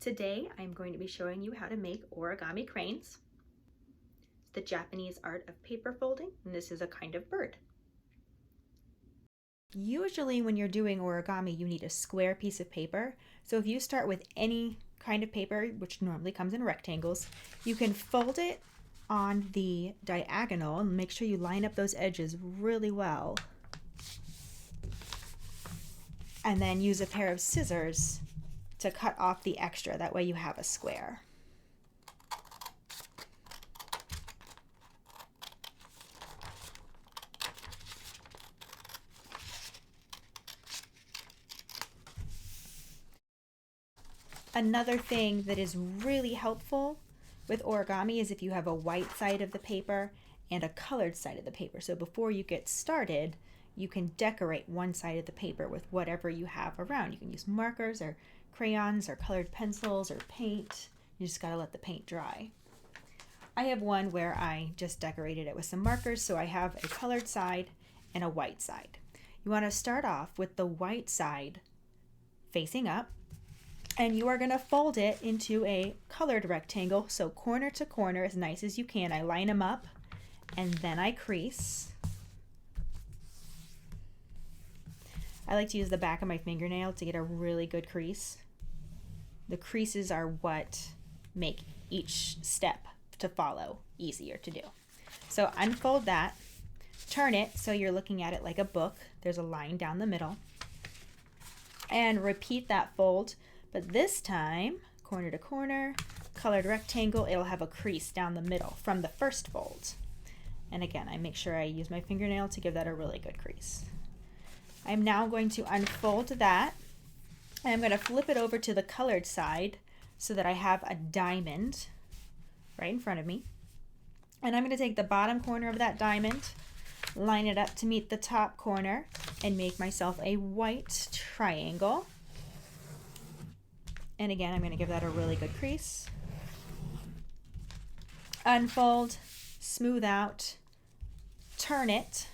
Today I'm going to be showing you how to make origami cranes. It's the Japanese art of paper folding, and this is a kind of bird. Usually when you're doing origami, you need a square piece of paper. So if you start with any kind of paper, which normally comes in rectangles, you can fold it on the diagonal and make sure you line up those edges really well. And then use a pair of scissors to cut off the extra. That way you have a square. Another thing that is really helpful with origami is if you have a white side of the paper and a colored side of the paper. So before you get started, you can decorate one side of the paper with whatever you have around. You can use markers or crayons or colored pencils or paint. You just gotta let the paint dry. I have one where I just decorated it with some markers, so I have a colored side and a white side. You wanna start off with the white side facing up, and you are gonna fold it into a colored rectangle, so corner to corner as nice as you can. I line them up and then I crease. I like to use the back of my fingernail to get a really good crease. The creases are what make each step to follow easier to do. So unfold that, turn it so you're looking at it like a book. There's a line down the middle. And repeat that fold, but this time, corner to corner, colored rectangle, it'll have a crease down the middle from the first fold. And again, I make sure I use my fingernail to give that a really good crease. I'm now going to unfold that. I'm going to flip it over to the colored side so that I have a diamond right in front of me. And I'm going to take the bottom corner of that diamond, line it up to meet the top corner, and make myself a white triangle. And again, I'm going to give that a really good crease. Unfold, smooth out, turn it.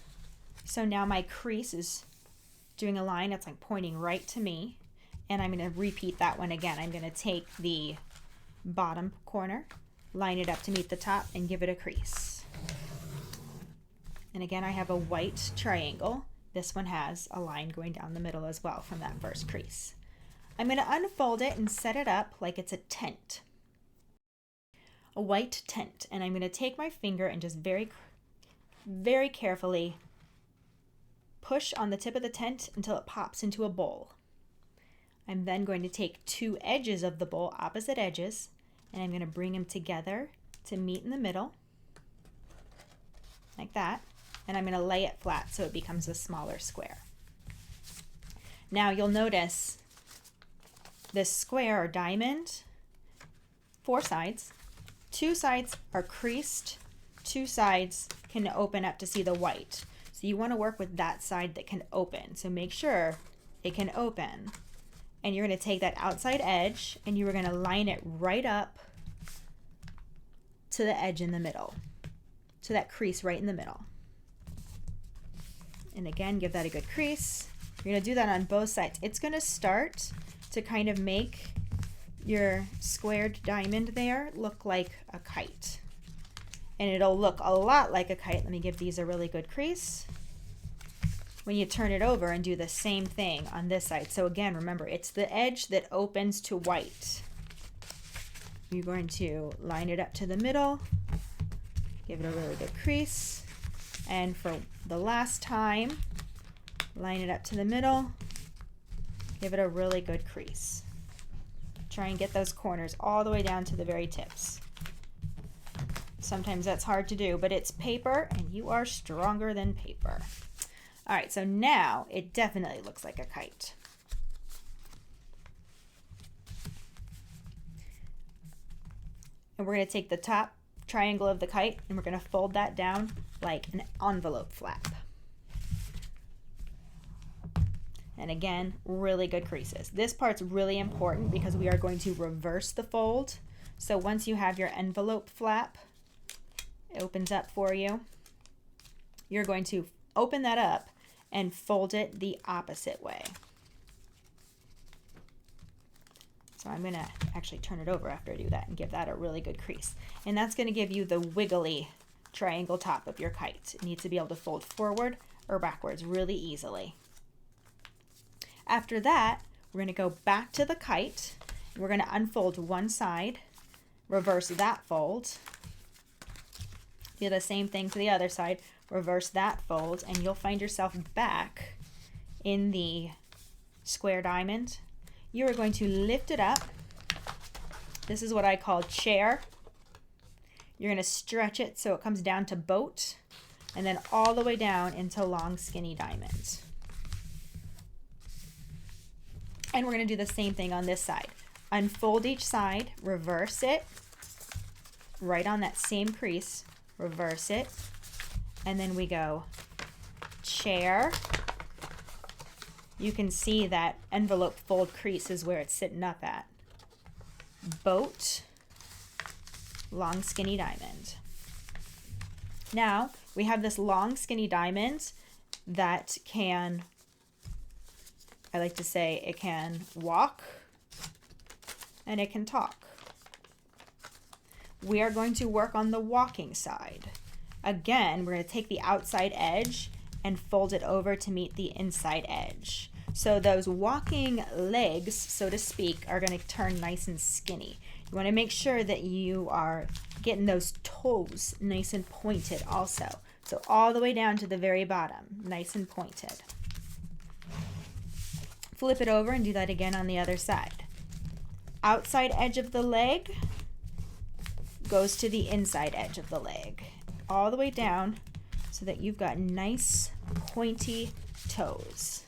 So now my crease is doing a line that's like pointing right to me. And I'm going to repeat that one again. I'm going to take the bottom corner, line it up to meet the top, and give it a crease. And again, I have a white triangle. This one has a line going down the middle as well from that first crease. I'm going to unfold it and set it up like it's a tent, a white tent. And I'm going to take my finger and just very, very carefully push on the tip of the tent until it pops into a bowl. I'm then going to take two edges of the bowl, opposite edges, and I'm going to bring them together to meet in the middle, like that. And I'm going to lay it flat so it becomes a smaller square. Now you'll notice this square or diamond, 4 sides. 2 sides are creased, 2 sides can open up to see the white. So you want to work with that side that can open. So make sure it can open. And you're going to take that outside edge and you are going to line it right up to the edge in the middle, to that crease right in the middle. And again, give that a good crease. You're going to do that on both sides. It's going to start to kind of make your squared diamond there look like a kite. And it'll look a lot like a kite. Let me give these a really good crease. When you turn it over and do the same thing on this side. So again, remember, it's the edge that opens to white. You're going to line it up to the middle, give it a really good crease. And for the last time, line it up to the middle, give it a really good crease. Try and get those corners all the way down to the very tips. Sometimes that's hard to do, but it's paper and you are stronger than paper. All right, so now it definitely looks like a kite. And we're going to take the top triangle of the kite and we're going to fold that down like an envelope flap. And again, really good creases. This part's really important because we are going to reverse the fold. So once you have your envelope flap, it opens up for you. You're going to open that up and fold it the opposite way. So I'm gonna actually turn it over after I do that and give that a really good crease. And that's gonna give you the wiggly triangle top of your kite. It needs to be able to fold forward or backwards really easily. After that, we're gonna go back to the kite. We're gonna unfold one side, reverse that fold, do the same thing to the other side, reverse that fold, and you'll find yourself back in the square diamond. You are going to lift it up. This is what I call chair. You're going to stretch it so it comes down to boat, and then all the way down into long skinny diamond. And we're going to do the same thing on this side. Unfold each side, reverse it, right on that same crease, reverse it, and then we go chair. You can see that envelope fold crease is where it's sitting up at. Boat, long skinny diamond. Now we have this long skinny diamond that can, I like to say, it can walk and it can talk. We are going to work on the walking side. Again, we're going to take the outside edge and fold it over to meet the inside edge. So those walking legs, so to speak, are going to turn nice and skinny. You want to make sure that you are getting those toes nice and pointed also. So all the way down to the very bottom, nice and pointed. Flip it over and do that again on the other side. Outside edge of the leg goes to the inside edge of the leg. All the way down so that you've got nice pointy toes.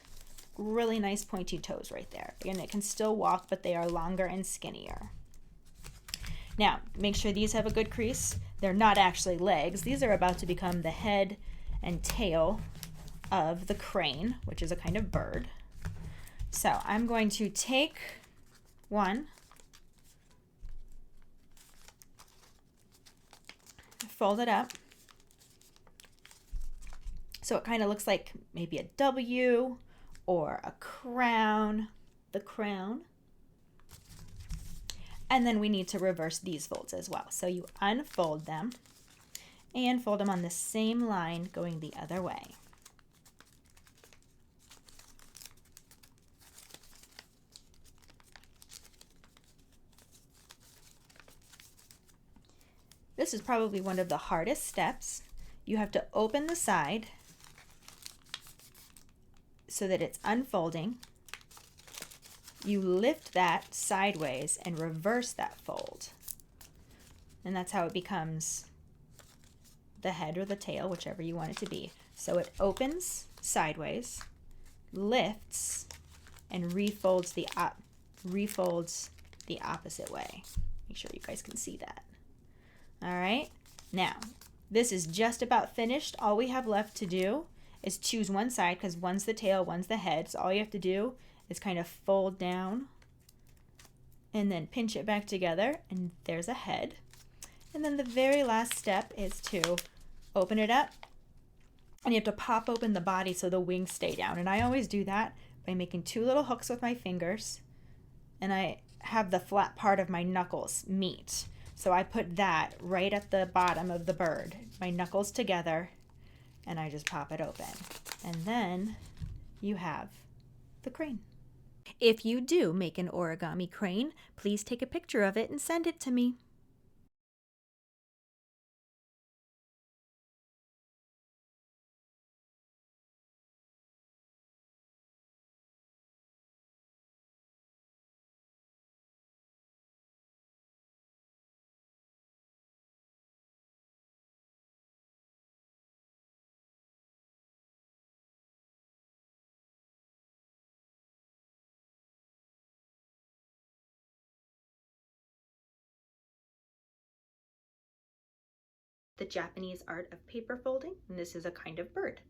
Really nice pointy toes right there. Again, it can still walk, but they are longer and skinnier. Now, make sure these have a good crease. They're not actually legs. These are about to become the head and tail of the crane, which is a kind of bird. So I'm going to take one, fold it up, so it kind of looks like maybe a W or a crown, the crown. And then we need to reverse these folds as well. So you unfold them and fold them on the same line going the other way. This is probably one of the hardest steps. You have to open the side so that it's unfolding. You lift that sideways and reverse that fold. And that's how it becomes the head or the tail, whichever you want it to be. So it opens sideways, lifts, and refolds the opposite way. Make sure you guys can see that. All right, now this is just about finished. All we have left to do is choose one side, because one's the tail, one's the head. So all you have to do is kind of fold down and then pinch it back together, and there's a head. And then the very last step is to open it up, and you have to pop open the body so the wings stay down. And I always do that by making two little hooks with my fingers, and I have the flat part of my knuckles meet. So I put that right at the bottom of the bird, my knuckles together, and I just pop it open. And then you have the crane. If you do make an origami crane, please take a picture of it and send it to me. The Japanese art of paper folding, and this is a kind of bird.